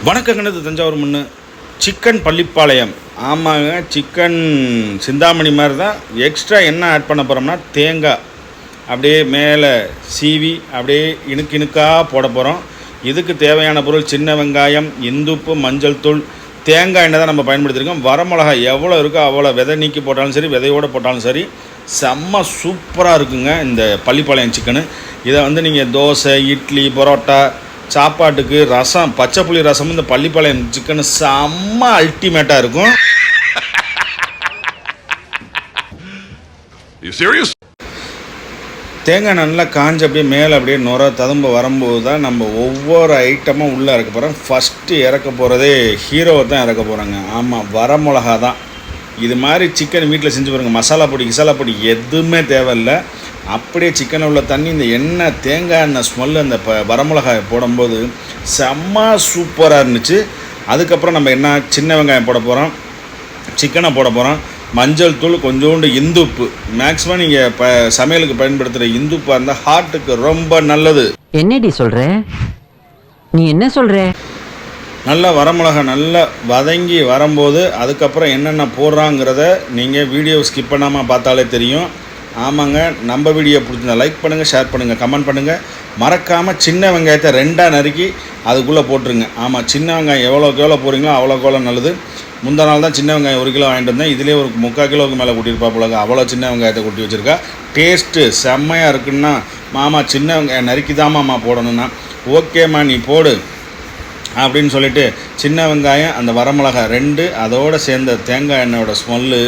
வணக்கங்கண்ணது தஞ்சாவூர் முன்னு சிக்கன் பள்ளிப்பாளையம். ஆமாங்க, சிக்கன் சிந்தாமணி மாதிரி தான். எக்ஸ்ட்ரா என்ன ஆட் பண்ண போகிறோம்னா தேங்காய் அப்படியே மேலே சீவி அப்படியே இணுக்காக போட போகிறோம். இதுக்கு தேவையான பொருள் சின்ன வெங்காயம், இந்துப்பு, மஞ்சள் தூள், தேங்காய் எண்ணெய் தான் நம்ம பயன்படுத்தியிருக்கோம். வரமிளகாய் எவ்வளோ இருக்கோ அவ்வளோ விதை நீக்கி போட்டாலும் சரி, விதையோடு போட்டாலும் சரி, செம்ம சூப்பராக இருக்குங்க இந்த பள்ளிப்பாளையம் சிக்கனு. இதை நீங்கள் தோசை, இட்லி, பரோட்டா, சாப்பாட்டுக்கு ரசம், பச்சை புளி ரசம், இந்த பள்ளிப்பாளையம் சிக்கனு செம்ம அல்டிமேட்டாக இருக்கும். தேங்காய் நல்லா காஞ்ச அப்படியே மேலே அப்படியே நுர ததும்ப வரும்போது தான் நம்ம ஒவ்வொரு ஐட்டமும் உள்ளே இறக்க போகிறோம். ஃபஸ்ட்டு இறக்க போகிறதே ஹீரோவை தான் இறக்க போகிறாங்க. ஆமாம், வரமிளகா தான். இது மாதிரி சிக்கன் வீட்டில் செஞ்சு பாருங்கள். மசாலா பொடி எதுவுமே தேவையில்லை. அப்படியே சிக்கனில் உள்ள தண்ணி, இந்த எண்ணெய், தேங்காய் எண்ணெய் ஸ்மெல்லு அந்த வரமிளகாய் போடும்போது செம்ம சூப்பராக இருந்துச்சு. அதுக்கப்புறம் நம்ம என்ன சின்ன வெங்காயம் போட போகிறோம், சிக்கனை போட போகிறோம், மஞ்சள் தூள், கொஞ்சோண்டு இந்துப்பு. மேக்ஸிமம் நீங்கள் சமையலுக்கு பயன்படுத்துகிற இந்துப்பாக இருந்தால் ஹார்ட்டுக்கு ரொம்ப நல்லது. என்னடி சொல்கிற நீ? என்ன சொல்கிற? நல்லா வரமிளகா நல்லா வதங்கி வரும்போது அதுக்கப்புறம் என்னென்ன போடுறாங்கிறத நீங்கள் வீடியோ ஸ்கிப் பண்ணாமல் பார்த்தாலே தெரியும். ஆமாங்க, நம்ம வீடியோ பிடிச்சிருந்தா லைக் பண்ணுங்கள், ஷேர் பண்ணுங்கள், கமெண்ட் பண்ணுங்கள். மறக்காமல் சின்ன வெங்காயத்தை 2ஆக நறுக்கி அதுக்குள்ளே போட்டுருங்க. ஆமாம், சின்ன வெங்காயம் எவ்வளோக்கு எவ்வளோ போடுறீங்களோ அவ்வளோக்கு நல்லது. முந்தா நாள் தான் சின்ன வெங்காயம் 1 கிலோ வாங்கிட்டு வந்தேன். இதிலே ஒரு 3/4 கிலோவுக்கு மேலே கூட்டியிருப்பா போலங்க. அவ்வளோ சின்ன வெங்காயத்தை கொட்டி வச்சுருக்கா. டேஸ்ட்டு செம்மையாக இருக்குன்னா மாமா சின்ன வெங்காயம் நறுக்கி தான் மாமா போடணுன்னா, ஓகேம்மா நீ போடு அப்படின்னு சொல்லிவிட்டு சின்ன வெங்காயம், அந்த வரமிளகா 2, அதோடு சேர்ந்த தேங்காய் எண்ணெயோட ஸ்மெல்லு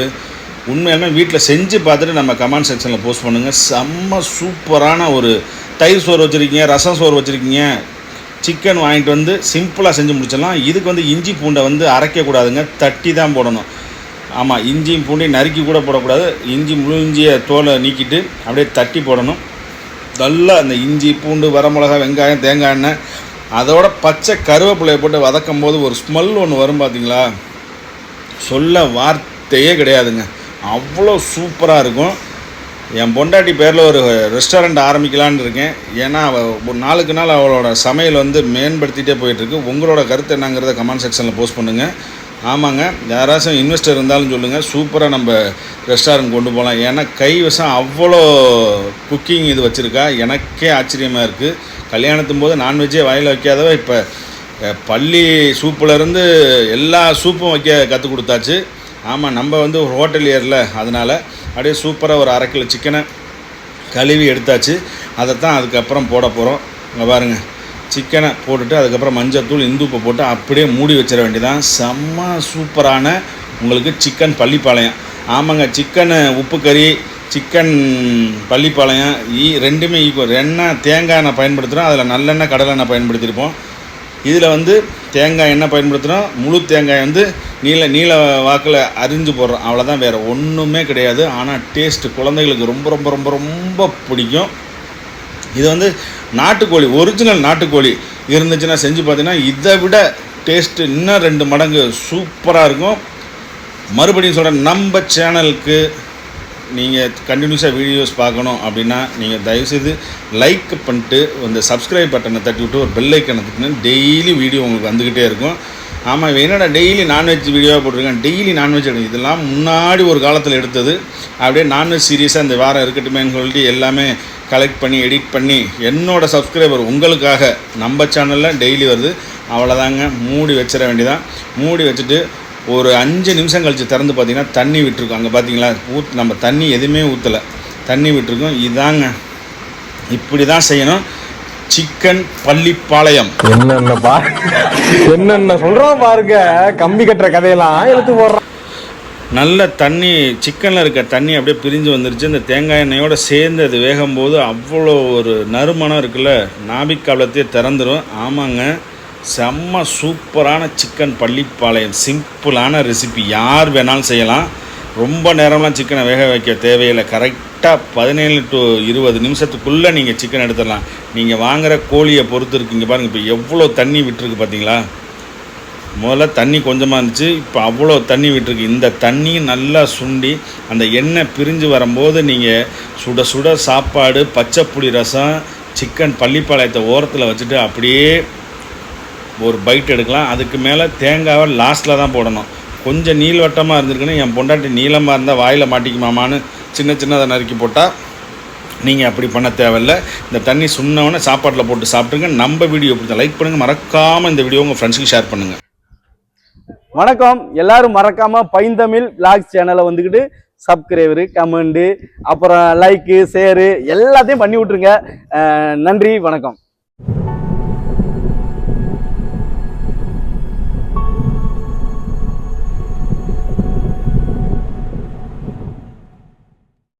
உண்மையாலுமே வீட்டில் செஞ்சு பார்த்துட்டு நம்ம கமெண்ட் செக்ஷனில் போஸ்ட் பண்ணுங்கள். செம்ம சூப்பரான ஒரு தயிர் சோறு வச்சுருக்கீங்க, ரசம் சோறு வச்சுருக்கீங்க, சிக்கன் வாங்கிட்டு வந்து சிம்பிளாக செஞ்சு முடிச்சிடலாம். இதுக்கு இஞ்சி பூண்டை அரைக்கக்கூடாதுங்க, தட்டி தான் போடணும். ஆமாம், இஞ்சியும் பூண்டையும் நறுக்கி கூட போடக்கூடாது. முழு இஞ்சியை தோலை நீக்கிட்டு அப்படியே தட்டி போடணும். நல்லா அந்த இஞ்சி, பூண்டு, வரமிளகா, வெங்காயம், தேங்காய் எண்ணெய், அதோட பச்சை கருவேப்பிலையை போட்டு வதக்கும் போது ஒரு ஸ்மெல் ஒன்று வரும் பார்த்தீங்களா, சொல்ல வார்த்தையே கிடையாதுங்க. அவ்வளோ சூப்பராக இருக்கும். என் பொண்டாட்டி பேரில் ஒரு ரெஸ்டாரண்ட் ஆரம்பிக்கலான்னு இருக்கேன். ஏன்னா ஒரு நாளுக்கு நாள் அவளோட சமையல் மேம்படுத்திகிட்டே போயிட்டுருக்கு. உங்களோட கருத்து என்னங்கிறத கமெண்ட் செக்ஷனில் போஸ்ட் பண்ணுங்கள். ஆமாங்க, யாராச்சும் இன்வெஸ்டர் இருந்தாலும் சொல்லுங்கள், சூப்பராக நம்ம ரெஸ்டாரண்ட் கொண்டு போகலாம். ஏன்னா கைவசம் அவ்வளோ குக்கிங் இது வச்சுருக்கா. எனக்கே ஆச்சரியமாக இருக்குது. கல்யாணத்தும் போது நான்வெஜ்ஜே வாயில் வைக்காதவ இப்போ பள்ளி சூப்புலேருந்து எல்லா சூப்பும் வைக்க கற்றுக் கொடுத்தாச்சு. ஆமாம், நம்ம ஒரு ஹோட்டல் ஏரில், அதனால் அப்படியே சூப்பராக ஒரு 1/2 கிலோ சிக்கனை கழுவி எடுத்தாச்சு. அதைத்தான் அதுக்கப்புறம் போட போகிறோம். இங்கே பாருங்கள், சிக்கனை போட்டுட்டு அதுக்கப்புறம் மஞ்சத்தூள், இந்துப்பை போட்டு அப்படியே மூடி வச்சிட வேண்டியதான். செம்ம சூப்பரான உங்களுக்கு சிக்கன் பள்ளிப்பாளையம். ஆமாங்க, சிக்கன் உப்பு கறி, சிக்கன் பள்ளிப்பாளையம் 2மே ஈக்குவல். எண்ணெய் தேங்காய் எண்ணெய் பயன்படுத்துகிறோம், அதில் நல்லெண்ணெய், கடலை எண்ணெய் பயன்படுத்தியிருப்போம். இதில் தேங்காய் எண்ணெய் பயன்படுத்துகிறோம். முழு தேங்காய் நீல வாக்கில் அரிஞ்சு போடுறோம், அவ்வளோதான், வேறு ஒன்றுமே கிடையாது. ஆனால் டேஸ்ட்டு குழந்தைகளுக்கு ரொம்ப ரொம்ப ரொம்ப ரொம்ப பிடிக்கும். இது நாட்டுக்கோழி, ஒரிஜினல் நாட்டுக்கோழி இருந்துச்சுன்னா செஞ்சு பார்த்தீங்கன்னா இதை விட டேஸ்ட்டு இன்னும் 2 மடங்கு சூப்பராக இருக்கும். மறுபடியும் சொல்கிறேன், நம்ம சேனலுக்கு நீங்கள் கண்டினியூஸாக வீடியோஸ் பார்க்கணும் அப்படின்னா நீங்கள் தயவுசெய்து லைக் பண்ணிட்டு இந்த சப்ஸ்கிரைப் பட்டனை தட்டி விட்டு ஒரு பெல் ஐக்கனை தட்டினா டெய்லி வீடியோ உங்களுக்கு வந்துக்கிட்டே இருக்கும். ஆமாம், என்னடா டெய்லி நான்வெஜ் வீடியோவாக போட்டிருக்கேன், டெய்லி நான்வெஜ் எடுக்கும். இதெல்லாம் முன்னாடி ஒரு காலத்தில் எடுத்தது. அப்படியே நான்வெஜ் சீரியஸாக இந்த வாரம் இருக்கட்டுமேன்னு சொல்லிட்டு எல்லாமே கலெக்ட் பண்ணி எடிட் பண்ணி என்னோடய சப்ஸ்கிரைபர் உங்களுக்காக நம்ம சேனலில் டெய்லி வருது. அவ்வளோதாங்க, மூடி வச்சிட வேண்டியதான். மூடி வச்சுட்டு ஒரு 5 நிமிஷம் கழித்து திறந்து பார்த்திங்கன்னா தண்ணி விட்டுருக்கோம். அங்கே பார்த்தீங்களா, நம்ம தண்ணி எதுவுமே ஊற்றலை, தண்ணி விட்டுருக்கோம். இதாங்க, இப்படி தான் செய்யணும் சிக்கன் பள்ளிப்பாளையம். என்னென்ன சொல்கிறோம் பாருங்க, கம்பி கட்டுற கதையெல்லாம் எடுத்து போடுறோம். நல்ல தண்ணி, சிக்கனில் இருக்க தண்ணி அப்படியே பிரிஞ்சு வந்துருச்சு. இந்த தேங்காய் எண்ணெயோடு சேர்ந்து அது வேகும்போது அவ்வளோ ஒரு நறுமணம் இருக்குல்ல, நாபிக்காலத்தையே திறந்துடும். ஆமாங்க, செம்ம சூப்பரான சிக்கன் பள்ளிப்பாளையம். சிம்பிளான ரெசிபி, யார் வேணாலும் செய்யலாம். ரொம்ப நேரம்லாம் சிக்கனை வேக வைக்க தேவையில்லை. கரெக்டாக 17 to 20 நிமிஷத்துக்குள்ளே நீங்கள் சிக்கன் எடுத்துடலாம். நீங்கள் வாங்குகிற கோழியை பொறுத்து இருக்குங்க. பாருங்கள், இப்போ எவ்வளோ தண்ணி விட்டுருக்கு பார்த்தீங்களா. முதல்ல தண்ணி கொஞ்சமாக இருந்துச்சு, இப்போ அவ்வளோ தண்ணி விட்டுருக்கு. இந்த தண்ணி நல்லா சுண்டி அந்த எண்ணெய் பிரிஞ்சு வரும்போது நீங்கள் சுட சுட சாப்பாடு, பச்சை புளி ரசம், சிக்கன் பள்ளிப்பாளையத்தை ஓரத்தில் வச்சுட்டு அப்படியே ஒரு பைட் எடுக்கலாம். அதுக்கு மேலே தேங்காவை லாஸ்ட்டில் தான் போடணும். கொஞ்சம் நீள்வட்டமாக இருந்திருக்குன்னு என் பொண்டாட்டி நீளமாக இருந்தால் வாயில் மாட்டிக்குமாமான்னு சின்ன சின்னதை நறுக்கி போட்டால் நீங்கள் அப்படி பண்ண தேவையில்லை. இந்த தண்ணி சுண்ணவொன்னே சாப்பாட்டில் போட்டு சாப்பிட்டுங்க. நம்ம வீடியோ பிடிச்சா லைக் பண்ணுங்கள், மறக்காமல் இந்த வீடியோ உங்கள் ஃப்ரெண்ட்ஸுக்கு ஷேர் பண்ணுங்கள். வணக்கம். எல்லாரும் மறக்காம பைந்தமிழ் விளாக்ஸ் சேனலை வந்துக்கிட்டு சப்ஸ்கிரைபரு, கமெண்டு, அப்புறம் லைக்கு, ஷேரு எல்லாத்தையும் பண்ணி விட்ருங்க. நன்றி, வணக்கம்.